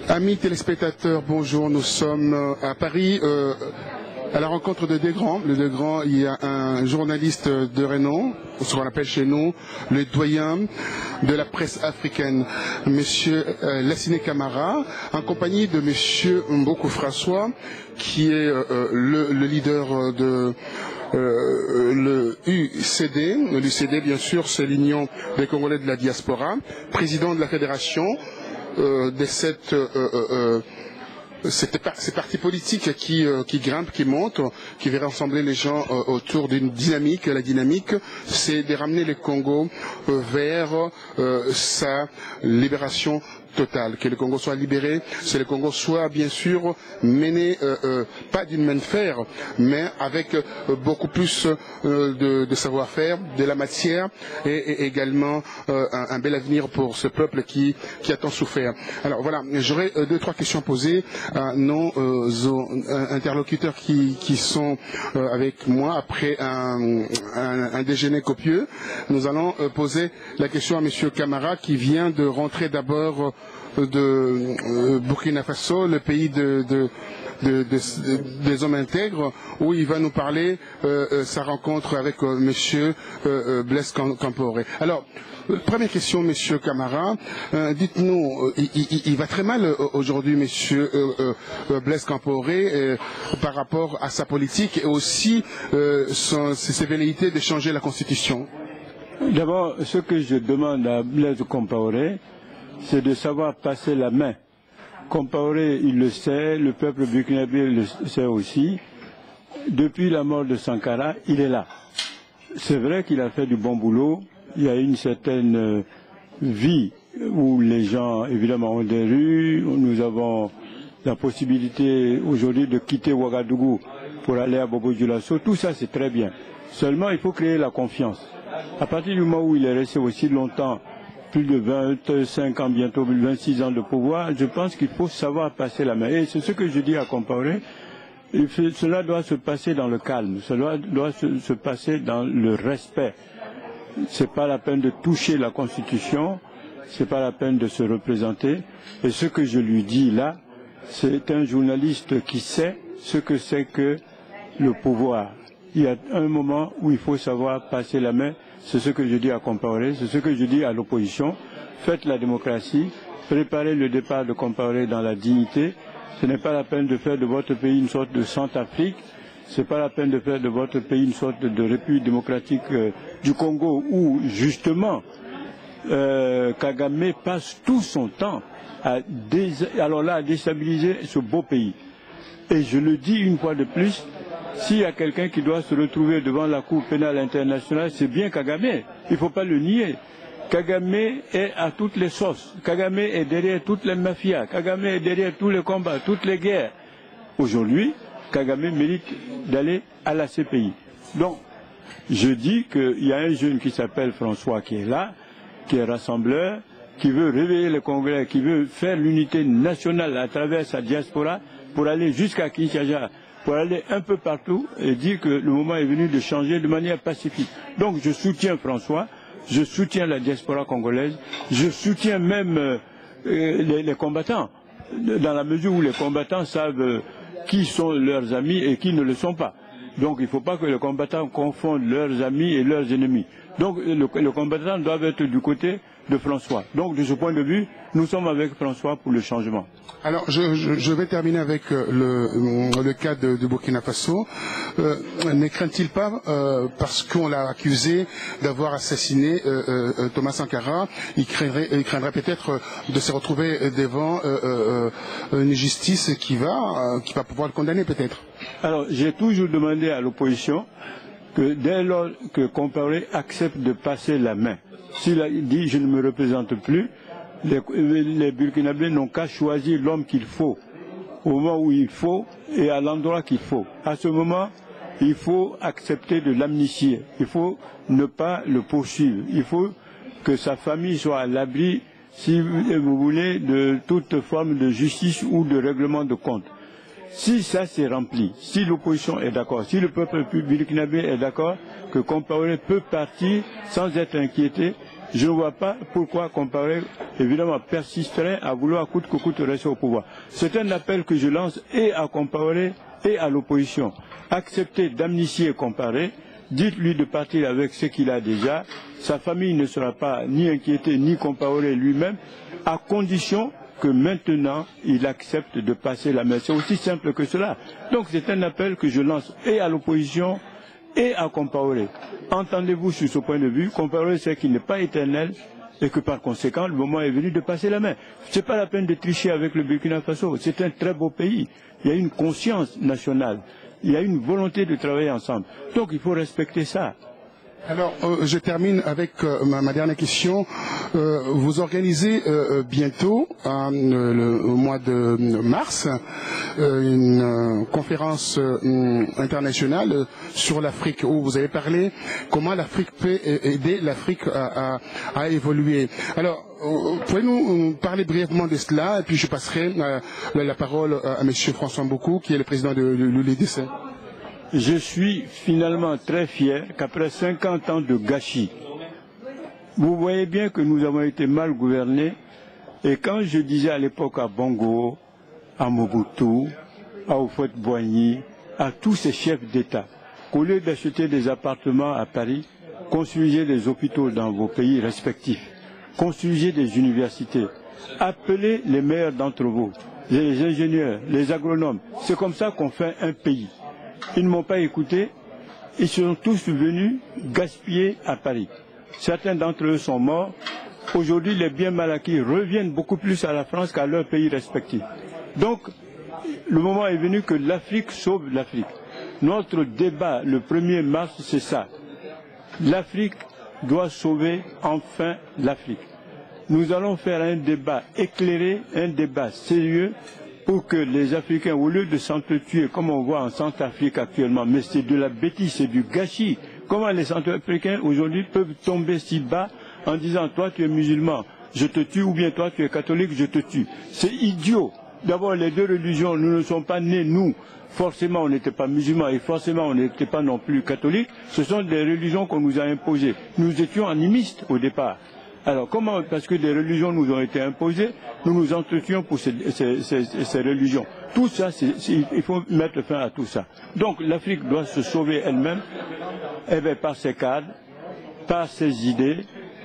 Amis téléspectateurs, bonjour. Nous sommes à Paris, à la rencontre de Desgrands. Le Desgrands, il y a un journaliste de renom, ce qu'on appelle chez nous le doyen de la presse africaine, Monsieur Lassine Camara, en compagnie de Monsieur Mboku François, qui est le leader de le UCD. L'UCD, bien sûr, c'est l'Union des Congolais de la diaspora, président de la fédération de ces partis politiques qui grimpent, qui montent, qui veulent rassembler les gens autour d'une dynamique. La dynamique, c'est de ramener le Congo vers sa libération totale, que le Congo soit libéré, que le Congo soit bien sûr mené, pas d'une main de fer, mais avec beaucoup plus de savoir-faire, de la matière et également un bel avenir pour ce peuple qui a tant souffert. Alors voilà, j'aurais deux, trois questions à poser à nos interlocuteurs qui sont avec moi après un déjeuner copieux. Nous allons poser la question à Monsieur Camara qui vient de rentrer d'abord de Burkina Faso, le pays des hommes intègres, où il va nous parler sa rencontre avec Monsieur Blaise Compaoré. Alors, première question, Monsieur Camara, dites-nous, il va très mal aujourd'hui, Monsieur Blaise Compaoré, par rapport à sa politique et aussi ses velléités de changer la Constitution. D'abord, ce que je demande à Blaise Compaoré, c'est de savoir passer la main. Compaoré, il le sait, le peuple burkinabé le sait aussi. Depuis la mort de Sankara, il est là. C'est vrai qu'il a fait du bon boulot. Il y a une certaine vie où les gens, évidemment, ont des rues. Nous avons la possibilité aujourd'hui de quitter Ouagadougou pour aller à Bobo-Dioulasso. Tout ça, c'est très bien. Seulement, il faut créer la confiance. À partir du moment où il est resté aussi longtemps, plus de 25 ans, bientôt 26 ans de pouvoir, je pense qu'il faut savoir passer la main. Et c'est ce que je dis à Compaoré, cela doit se passer dans le calme, cela doit se passer dans le respect. C'est pas la peine de toucher la Constitution, c'est pas la peine de se représenter. Et ce que je lui dis là, c'est un journaliste qui sait ce que c'est que le pouvoir. Il y a un moment où il faut savoir passer la main. C'est ce que je dis à Compaoré, c'est ce que je dis à l'opposition. Faites la démocratie, préparez le départ de Compaoré dans la dignité. Ce n'est pas la peine de faire de votre pays une sorte de Centrafrique. Ce n'est pas la peine de faire de votre pays une sorte de République démocratique du Congo où, justement, Kagame passe tout son temps à déstabiliser ce beau pays. Et je le dis une fois de plus, s'il y a quelqu'un qui doit se retrouver devant la Cour pénale internationale, c'est bien Kagame. Il ne faut pas le nier. Kagame est à toutes les sauces. Kagame est derrière toutes les mafias. Kagame est derrière tous les combats, toutes les guerres. Aujourd'hui, Kagame mérite d'aller à la CPI. Donc, je dis qu'il y a un jeune qui s'appelle François qui est là, qui est rassembleur, qui veut réveiller les Congolais, qui veut faire l'unité nationale à travers sa diaspora pour aller jusqu'à Kinshasa, pour aller un peu partout et dire que le moment est venu de changer de manière pacifique. Donc je soutiens François, je soutiens la diaspora congolaise, je soutiens même les combattants, dans la mesure où les combattants savent qui sont leurs amis et qui ne le sont pas. Donc il ne faut pas que les combattants confondent leurs amis et leurs ennemis. Donc les combattants doivent être du côté de François. Donc de ce point de vue, nous sommes avec François pour le changement. Alors je vais terminer avec le cas de Burkina Faso. Ne craint-il pas, parce qu'on l'a accusé d'avoir assassiné Thomas Sankara, il craindrait peut-être de se retrouver devant une justice qui va pouvoir le condamner peut-être. Alors j'ai toujours demandé à l'opposition que dès lors que Compaoré accepte de passer la main, s'il a dit je ne me représente plus, les Burkinabés n'ont qu'à choisir l'homme qu'il faut, au moment où il faut et à l'endroit qu'il faut. À ce moment, il faut accepter de l'amnistier, il faut ne pas le poursuivre, il faut que sa famille soit à l'abri, si vous voulez, de toute forme de justice ou de règlement de compte. Si ça s'est rempli, si l'opposition est d'accord, si le peuple burkinabé est d'accord que Compaoré peut partir sans être inquiété, Je ne vois pas pourquoi comparer, évidemment, persisterait à vouloir coûte que coûte rester au pouvoir. C'est un appel que je lance et à comparer et à l'opposition. Acceptez d'amnistier Compaoré, dites-lui de partir avec ce qu'il a déjà. Sa famille ne sera pas ni inquiétée, ni Compaoré lui-même, à condition que maintenant il accepte de passer la main. C'est aussi simple que cela. Donc c'est un appel que je lance et à l'opposition et à Compaoré. Entendez-vous sur ce point de vue? Compaoré sait qu'il n'est pas éternel et que par conséquent le moment est venu de passer la main. Ce n'est pas la peine de tricher avec le Burkina Faso. C'est un très beau pays. Il y a une conscience nationale. Il y a une volonté de travailler ensemble. Donc il faut respecter ça. Alors, je termine avec ma dernière question. Vous organisez bientôt, au mois de mars, une conférence internationale sur l'Afrique, où vous avez parlé comment l'Afrique peut aider l'Afrique à évoluer. Alors, pouvez-nous parler brièvement de cela, et puis je passerai la parole à M. François Mboukou, qui est le président de l'ULDC. Je suis finalement très fier qu'après 50 ans de gâchis, vous voyez bien que nous avons été mal gouvernés. Et quand je disais à l'époque à Bongo, à Mobutu, à Houphouët-Boigny, à tous ces chefs d'État, qu'au lieu d'acheter des appartements à Paris, construisez des hôpitaux dans vos pays respectifs, construisez des universités, appelez les meilleurs d'entre vous, les ingénieurs, les agronomes. C'est comme ça qu'on fait un pays. Ils ne m'ont pas écouté, ils sont tous venus gaspiller à Paris. Certains d'entre eux sont morts. Aujourd'hui, les biens mal acquis reviennent beaucoup plus à la France qu'à leurs pays respectifs. Donc, le moment est venu que l'Afrique sauve l'Afrique. Notre débat, le 1er mars, c'est ça. L'Afrique doit sauver enfin l'Afrique. Nous allons faire un débat éclairé, un débat sérieux, pour que les Africains, au lieu de s'entretuer, comme on voit en Centrafrique actuellement, mais c'est de la bêtise, c'est du gâchis. Comment les Centrafricains aujourd'hui peuvent tomber si bas en disant toi tu es musulman, je te tue, ou bien toi tu es catholique, je te tue. C'est idiot. D'abord les deux religions, nous ne sommes pas nés, nous. Forcément on n'était pas musulmans et forcément on n'était pas non plus catholiques. Ce sont des religions qu'on nous a imposées. Nous étions animistes au départ. Alors comment, parce que des religions nous ont été imposées, nous nous entretuons pour ces religions. Tout ça, il faut mettre fin à tout ça. Donc l'Afrique doit se sauver elle-même, par ses cadres, par ses idées,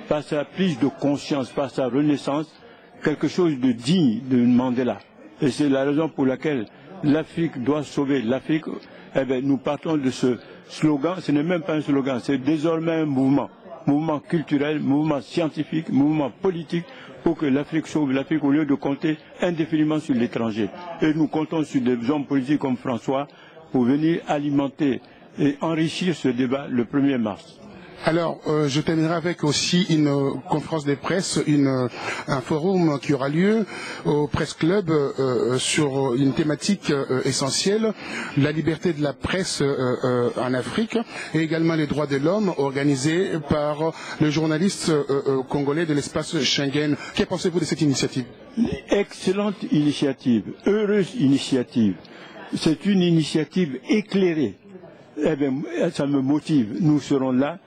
par sa prise de conscience, par sa renaissance, quelque chose de digne de Mandela. Et c'est la raison pour laquelle l'Afrique doit sauver l'Afrique. Nous partons de ce slogan, ce n'est même pas un slogan, c'est désormais un mouvement. Mouvement culturel, mouvement scientifique, mouvement politique, pour que l'Afrique sauve l'Afrique au lieu de compter indéfiniment sur l'étranger. Et nous comptons sur des hommes politiques comme François pour venir alimenter et enrichir ce débat le 1er mars. Alors, je terminerai avec aussi une conférence de presse, un forum qui aura lieu au Presse Club sur une thématique essentielle, la liberté de la presse en Afrique, et également les droits de l'homme, organisé par le journaliste congolais de l'espace Schengen. Que pensez-vous de cette initiative? Excellente initiative, heureuse initiative. C'est une initiative éclairée. Ça me motive. Nous serons là.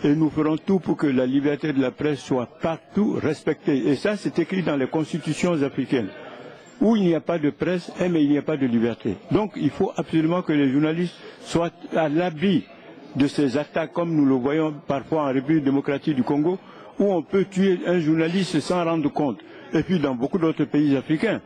Et nous ferons tout pour que la liberté de la presse soit partout respectée. Et ça, c'est écrit dans les constitutions africaines. Où il n'y a pas de presse, mais il n'y a pas de liberté. Donc, il faut absolument que les journalistes soient à l'abri de ces attaques, comme nous le voyons parfois en République démocratique du Congo, où on peut tuer un journaliste sans rendre compte. Et puis dans beaucoup d'autres pays africains.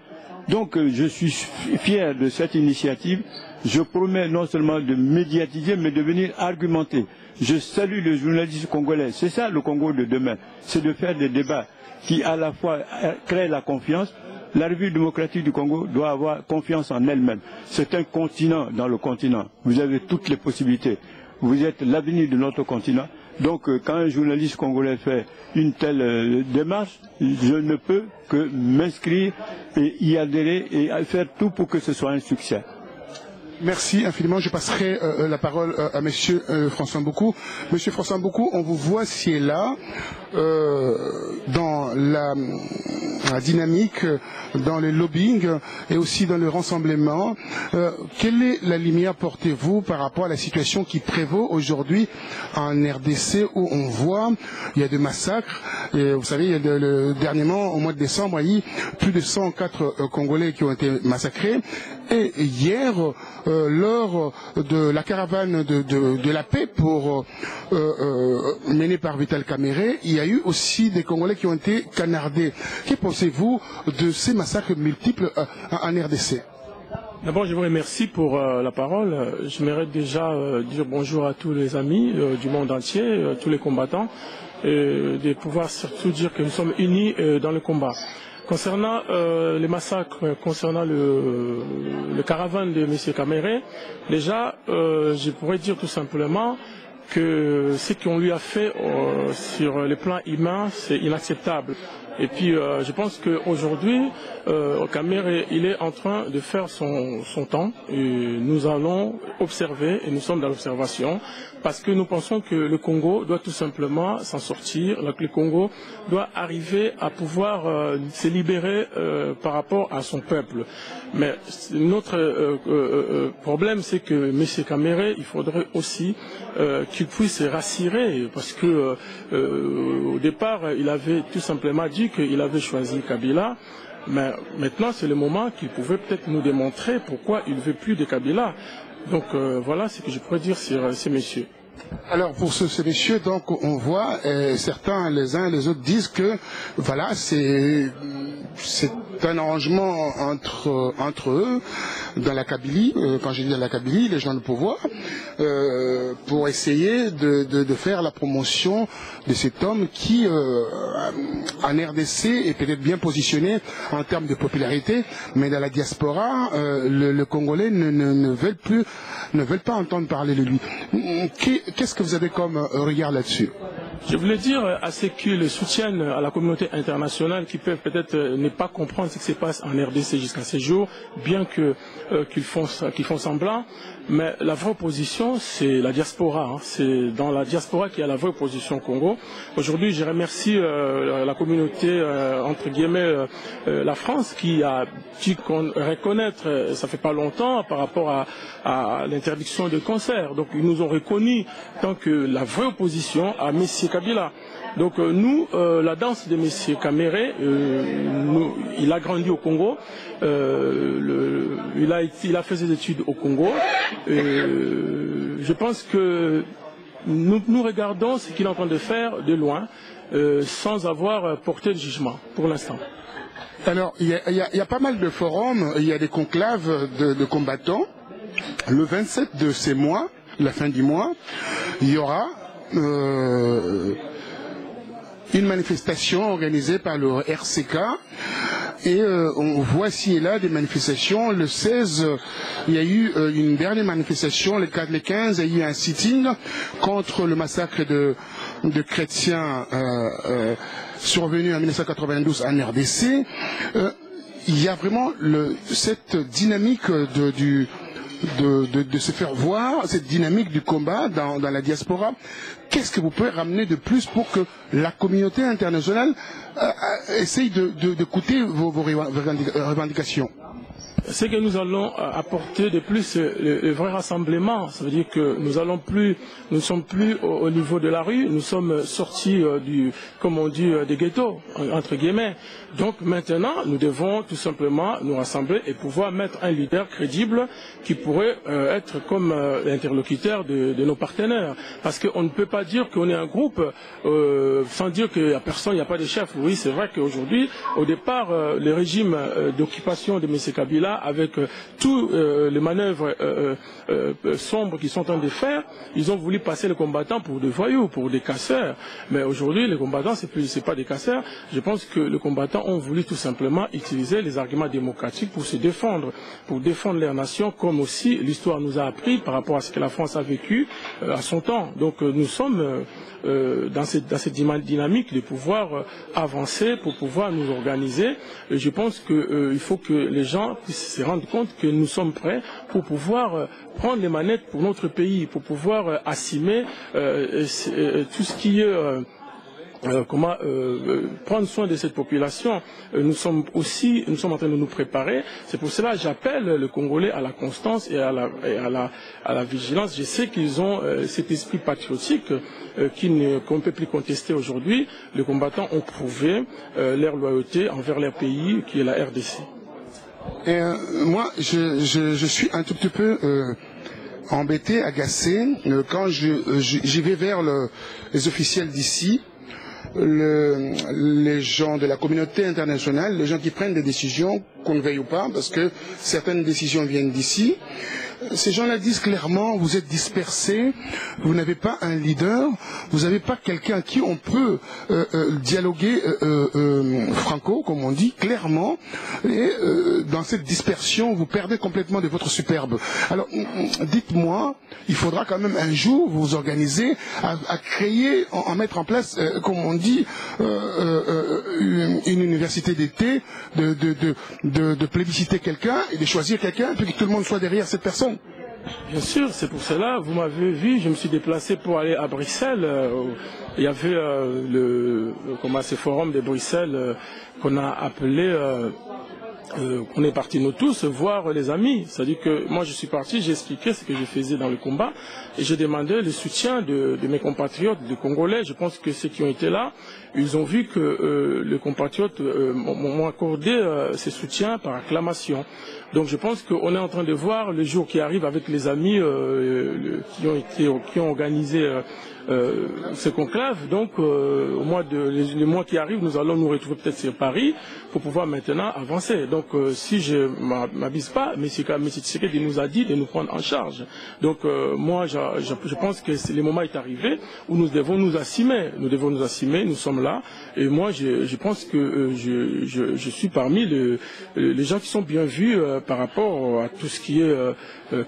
Donc, je suis fier de cette initiative. Je promets non seulement de médiatiser, mais de venir argumenter. Je salue le journaliste congolais. C'est ça le Congo de demain. C'est de faire des débats qui à la fois créent la confiance. La République démocratique du Congo doit avoir confiance en elle-même. C'est un continent dans le continent. Vous avez toutes les possibilités. Vous êtes l'avenir de notre continent. Donc quand un journaliste congolais fait une telle démarche, je ne peux que m'inscrire et y adhérer et faire tout pour que ce soit un succès. Merci infiniment. Je passerai la parole à Monsieur François Mboukou. Monsieur François Mboukou, on vous voit ci et là dans la dynamique, dans le lobbying et aussi dans le rassemblement. Quelle est la lumière portez-vous par rapport à la situation qui prévaut aujourd'hui en RDC où on voit il y a des massacres et vous savez, dernièrement au mois de décembre, il y a eu plus de 104 Congolais qui ont été massacrés. Et hier, lors de la caravane de la paix menée par Vital Kamerhe, il y a eu aussi des Congolais qui ont été canardés. Que pensez-vous de ces massacres multiples en RDC? D'abord, je vous remercie pour la parole. J'aimerais déjà dire bonjour à tous les amis du monde entier, tous les combattants, et de pouvoir surtout dire que nous sommes unis dans le combat. Concernant les massacres, concernant le caravane de M. Kamerhe, déjà, je pourrais dire tout simplement que ce qu'on lui a fait sur le plan humain, c'est inacceptable. Et puis, je pense qu'aujourd'hui, Kamerhe, il est en train de faire son temps. Et nous allons observer, et nous sommes dans l'observation, parce que nous pensons que le Congo doit tout simplement s'en sortir. Le Congo doit arriver à pouvoir se libérer par rapport à son peuple. Mais notre problème, c'est que M. Kamerhe, il faudrait aussi qu'il puisse se rassurer, parce que au départ, il avait tout simplement dit qu'il avait choisi Kabila, mais maintenant c'est le moment qu'il pouvait peut-être nous démontrer pourquoi il ne veut plus de Kabila. Donc voilà ce que je pourrais dire sur ces messieurs. Alors pour ces messieurs, donc on voit certains, les uns et les autres disent que voilà, c'est un arrangement entre eux dans la Kabylie, quand je dis dans la Kabylie, les gens de pouvoir, pour essayer de faire la promotion de cet homme qui en RDC est peut-être bien positionné en termes de popularité, mais dans la diaspora, le Congolais ne veulent pas entendre parler de lui. Qu'est-ce que vous avez comme regard là-dessus? Je voulais dire à ceux qui le soutiennent, à la communauté internationale, qui peuvent peut-être ne pas comprendre ce qui se passe en RDC jusqu'à ces jours, bien qu'ils font semblant, mais la vraie opposition, c'est la diaspora. C'est dans la diaspora qu'il y a la vraie opposition au Congo. Aujourd'hui, je remercie la communauté, entre guillemets, la France, qui a dit reconnaître, ça fait pas longtemps, par rapport à l'interdiction de concerts. Donc, ils nous ont reconnu tant que la vraie opposition à M. Kabila. Donc nous, la danse de M. Kamerhe, il a grandi au Congo, il a fait ses études au Congo. Je pense que nous regardons ce qu'il est en train de faire de loin, sans avoir porté de jugement pour l'instant. Alors, il y a pas mal de forums, il y a des conclaves de combattants. Le 27 de ces mois, la fin du mois, il y aura une manifestation organisée par le RCK et on voit ci et là des manifestations. Le 16, il y a eu une dernière manifestation, le 4, le 15, il y a eu un sitting contre le massacre de chrétiens survenu en 1992 en RDC. Il y a vraiment cette dynamique de se faire voir, cette dynamique du combat dans la diaspora. Qu'est-ce que vous pouvez ramener de plus pour que la communauté internationale essaye d'écouter vos revendications? Ce que nous allons apporter de plus, le vrai rassemblement, ça veut dire que nous ne sommes plus au niveau de la rue, nous sommes sortis comme on dit, des ghettos, entre guillemets. Donc maintenant, nous devons tout simplement nous rassembler et pouvoir mettre un leader crédible qui pourrait être comme l'interlocuteur de nos partenaires. Parce qu'on ne peut pas dire qu'on est un groupe sans dire qu'il n'y a personne, il n'y a pas de chef. Oui, c'est vrai qu'aujourd'hui, au départ, le régime d'occupation de M. Kabila, avec tous les manœuvres sombres qu'ils sont en train de faire, ils ont voulu passer les combattants pour des voyous, pour des casseurs. Mais aujourd'hui, les combattants, c'est pas des casseurs. Je pense que les combattants ont voulu tout simplement utiliser les arguments démocratiques pour se défendre, pour défendre leur nation, comme aussi l'histoire nous a appris par rapport à ce que la France a vécu à son temps. Donc nous sommes dans cette dynamique de pouvoir avancer, pour pouvoir nous organiser. Et je pense qu'il faut que les gens puissent se rendre compte que nous sommes prêts pour pouvoir prendre les manettes pour notre pays, pour pouvoir assumer tout ce qui est prendre soin de cette population. Nous sommes en train de nous préparer. C'est pour cela que j'appelle le Congolais à la constance et à la vigilance. Je sais qu'ils ont cet esprit patriotique qu'on ne peut plus contester aujourd'hui. Les combattants ont prouvé leur loyauté envers leur pays, qui est la RDC. Et moi, je suis un tout petit peu embêté, agacé, quand j'y vais vers les officiels d'ici, les gens de la communauté internationale, les gens qui prennent des décisions, qu'on ne veuille ou pas, parce que certaines décisions viennent d'ici. Ces gens-là disent clairement, vous êtes dispersés, vous n'avez pas un leader, vous n'avez pas quelqu'un à qui on peut dialoguer franco, comme on dit, clairement, et dans cette dispersion, vous perdez complètement de votre superbe. Alors, dites-moi, il faudra quand même un jour vous organiser à créer, à mettre en place, comme on dit, une université d'été, de plébisciter quelqu'un et de choisir quelqu'un, puis que tout le monde soit derrière cette personne. Bien sûr, c'est pour cela, vous m'avez vu, je me suis déplacé pour aller à Bruxelles. Il y avait ce forum de Bruxelles qu'on a appelé, on est partis nous tous voir les amis. C'est-à-dire que moi je suis parti, j'ai expliqué ce que je faisais dans le combat et j'ai demandé le soutien de mes compatriotes, de Congolais. Je pense que ceux qui ont été là, ils ont vu que les compatriotes m'ont accordé ce soutien par acclamation. Donc je pense qu'on est en train de voir le jour qui arrive avec les amis qui ont organisé ce conclave. Donc les mois qui arrivent, nous allons nous retrouver peut-être sur Paris pour pouvoir maintenant avancer. Donc si je m'abuse pas, M. Tshisekedi nous a dit de nous prendre en charge. Donc moi je pense que le moment est arrivé où nous devons nous assumer. Nous devons nous assumer, nous sommes là. Et moi je pense que je suis parmi les gens qui sont bien vus par rapport à tout ce qui est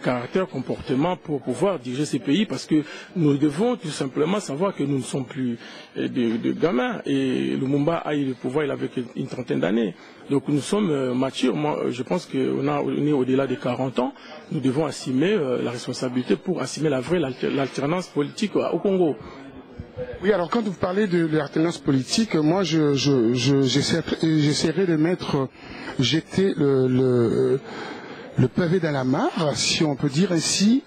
caractère, comportement pour pouvoir diriger ces pays, parce que nous devons tout simplement savoir que nous ne sommes plus de gamins. Et Lumumba a eu le pouvoir, il avait une trentaine d'années. Donc nous sommes matures. Moi, je pense qu'on est au-delà des 40 ans. Nous devons assumer la responsabilité pour assumer la vraie l'alternance politique au Congo. Oui, alors quand vous parlez de l'alternance politique, moi j'essaierai de jeter le pavé dans la mare, si on peut dire ainsi,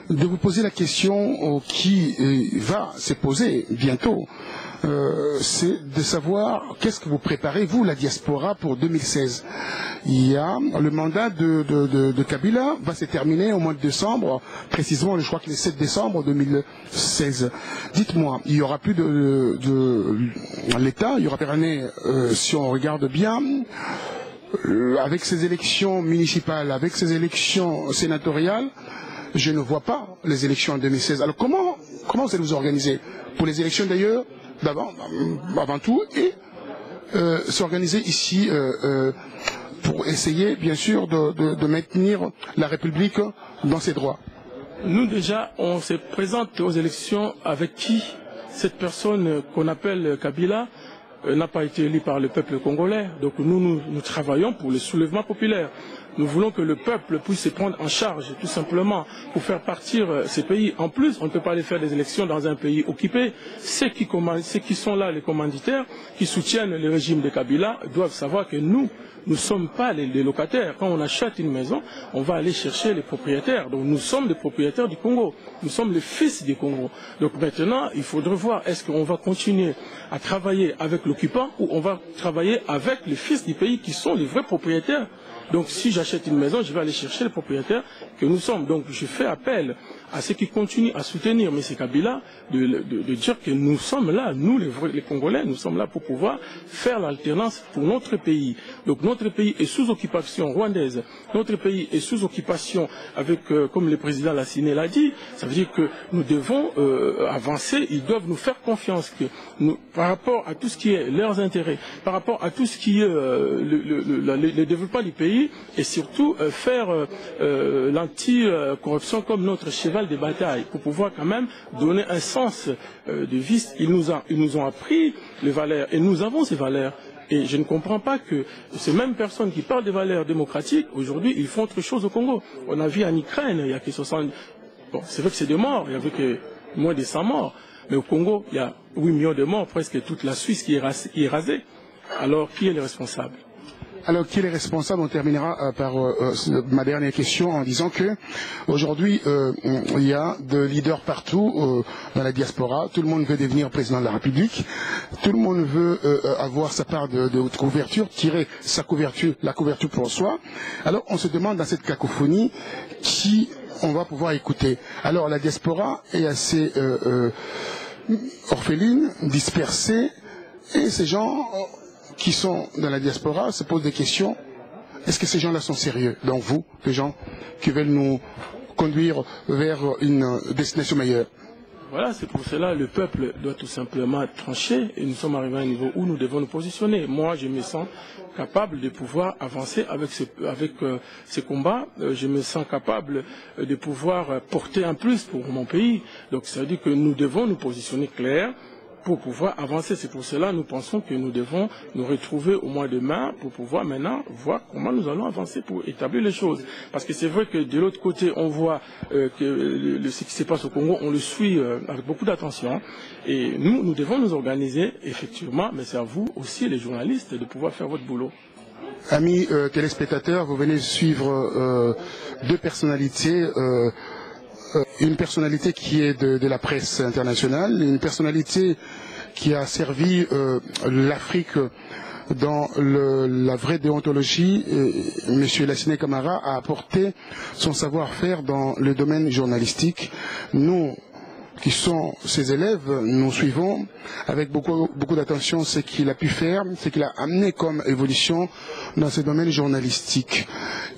de vous poser la question qui va se poser bientôt. C'est de savoir qu'est-ce que vous préparez, vous, la diaspora, pour 2016. Il y a le mandat de Kabila va se terminer au mois de décembre, précisément, je crois que le 7 décembre 2016. Dites-moi, il y aura plus de l'État, il y aura plus rien, si on regarde bien, avec ces élections municipales, avec ces élections sénatoriales, je ne vois pas les élections en 2016. Alors comment vous allez vous organiser pour les élections d'ailleurs, avant tout, et s'organiser ici pour essayer bien sûr de maintenir la République dans ses droits? Nous déjà, on se présente aux élections avec qui cette personne qu'on appelle Kabila n'a pas été élu par le peuple congolais. Donc nous travaillons pour le soulèvement populaire. Nous voulons que le peuple puisse se prendre en charge, tout simplement, pour faire partir ces pays. En plus, on ne peut pas aller faire des élections dans un pays occupé. Ceux qui sont là, les commanditaires, qui soutiennent le régime de Kabila, doivent savoir que nous ne sommes pas les locataires. Quand on achète une maison, on va aller chercher les propriétaires. Donc nous sommes les propriétaires du Congo. Nous sommes les fils du Congo. Donc maintenant, il faudrait voir, est-ce qu'on va continuer à travailler avec l'occupant ou on va travailler avec les fils du pays qui sont les vrais propriétaires. Donc si j'achète une maison, je vais aller chercher les propriétaires que nous sommes. Donc je fais appel à ceux qui continuent à soutenir M. Kabila de dire que nous sommes là, nous les Congolais, nous sommes là pour pouvoir faire l'alternance pour notre pays. Donc notre pays est sous occupation rwandaise, notre pays est sous occupation avec, comme le président Lassine l'a dit, ça veut dire que nous devons avancer, ils doivent nous faire confiance que nous, par rapport à tout ce qui est leurs intérêts, par rapport à tout ce qui est le développement du pays, et surtout faire l'anti-corruption comme notre cheval de bataille pour pouvoir quand même donner un sens de vie. Ils nous ont appris les valeurs et nous avons ces valeurs. Et je ne comprends pas que ces mêmes personnes qui parlent des valeurs démocratiques, aujourd'hui, ils font autre chose au Congo. On a vu en Ukraine, il y a que 60... Bon, c'est vrai que c'est des morts, il y avait que moins de 100 morts. Mais au Congo, il y a 8 millions de morts, presque toute la Suisse qui est rasée. Alors, qui est le responsable? Alors, qui est le responsable? On terminera par ma dernière question en disant que aujourd'hui, il y a de leaders partout dans la diaspora. Tout le monde veut devenir président de la République. Tout le monde veut avoir sa part de couverture, tirer la couverture pour soi. Alors, on se demande dans cette cacophonie qui on va pouvoir écouter. Alors, la diaspora est assez orpheline, dispersée, et ces gens qui sont dans la diaspora se posent des questions. Est-ce que ces gens-là sont sérieux? Donc vous, les gens qui veulent nous conduire vers une destination meilleure. Voilà, c'est pour cela que le peuple doit tout simplement trancher et nous sommes arrivés à un niveau où nous devons nous positionner. Moi, je me sens capable de pouvoir avancer avec ces combats. Je me sens capable de pouvoir porter un plus pour mon pays. Donc ça veut dire que nous devons nous positionner clair pour pouvoir avancer. C'est pour cela que nous pensons que nous devons nous retrouver au mois de mai pour pouvoir maintenant voir comment nous allons avancer pour établir les choses. Parce que c'est vrai que de l'autre côté, on voit que ce qui se passe au Congo, on le suit avec beaucoup d'attention. Et nous devons nous organiser, effectivement, mais c'est à vous aussi, les journalistes, de pouvoir faire votre boulot. Amis téléspectateurs, vous venez suivre deux personnalités. Une personnalité qui est de la presse internationale, une personnalité qui a servi l'Afrique dans la vraie déontologie. Monsieur Lassine Camara a apporté son savoir-faire dans le domaine journalistique. Nous, qui sont ses élèves, nous suivons avec beaucoup d'attention ce qu'il a pu faire, ce qu'il a amené comme évolution dans ce domaine journalistique.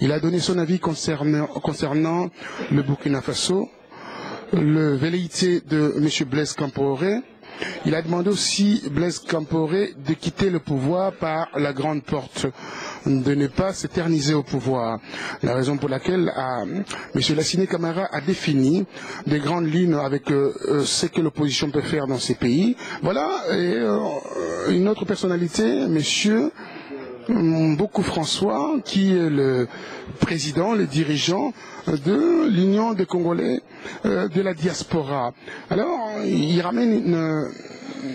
Il a donné son avis concernant le Burkina Faso, le velléité de M. Blaise Compaoré. Il a demandé aussi Blaise Compaoré de quitter le pouvoir par la grande porte, de ne pas s'éterniser au pouvoir. La raison pour laquelle M. Lassine Camara a défini des grandes lignes avec ce que l'opposition peut faire dans ces pays. Voilà, et une autre personnalité, M. Mboko François, qui est le président, le dirigeant de l'Union des Congolais de la diaspora. Alors, il ramène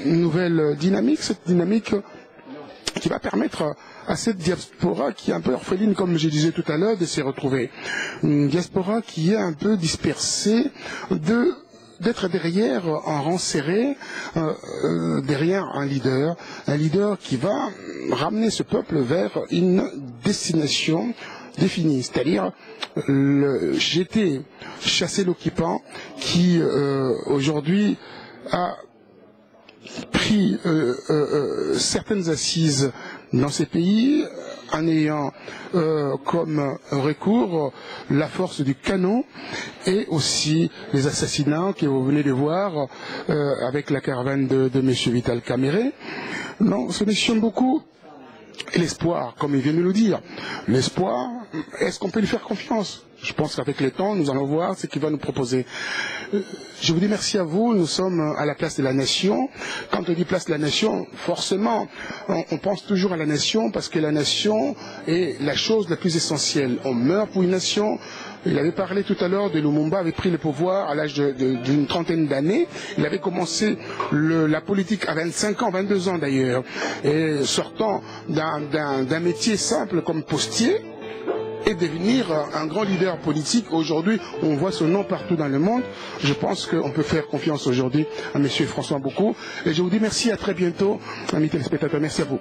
une nouvelle dynamique, cette dynamique qui va permettre à cette diaspora qui est un peu orpheline, comme je disais tout à l'heure, de se retrouver. Une diaspora qui est un peu dispersée, d'être derrière un rang serré, derrière un leader qui va ramener ce peuple vers une destination définie, c'est-à-dire chasser l'occupant qui aujourd'hui a pris certaines assises dans ces pays en ayant comme recours la force du canon et aussi les assassinats que vous venez de voir avec la caravane de M. Vital Kamerhe. Non, ce n'est beaucoup. Et l'espoir, comme il vient de nous le dire, l'espoir, est-ce qu'on peut lui faire confiance? Je pense qu'avec le temps, nous allons voir ce qu'il va nous proposer. Je vous dis merci à vous, nous sommes à la place de la nation. Quand on dit place de la nation, forcément, on pense toujours à la nation parce que la nation est la chose la plus essentielle. On meurt pour une nation. Il avait parlé tout à l'heure de Lumumba, avait pris le pouvoir à l'âge d'une trentaine d'années. Il avait commencé la politique à 25 ans, 22 ans d'ailleurs. Et sortant d'un métier simple comme postier, et devenir un grand leader politique. Aujourd'hui, on voit son nom partout dans le monde. Je pense qu'on peut faire confiance aujourd'hui à M. François Mboko. Et je vous dis merci, à très bientôt, amis téléspectateurs. Merci à vous.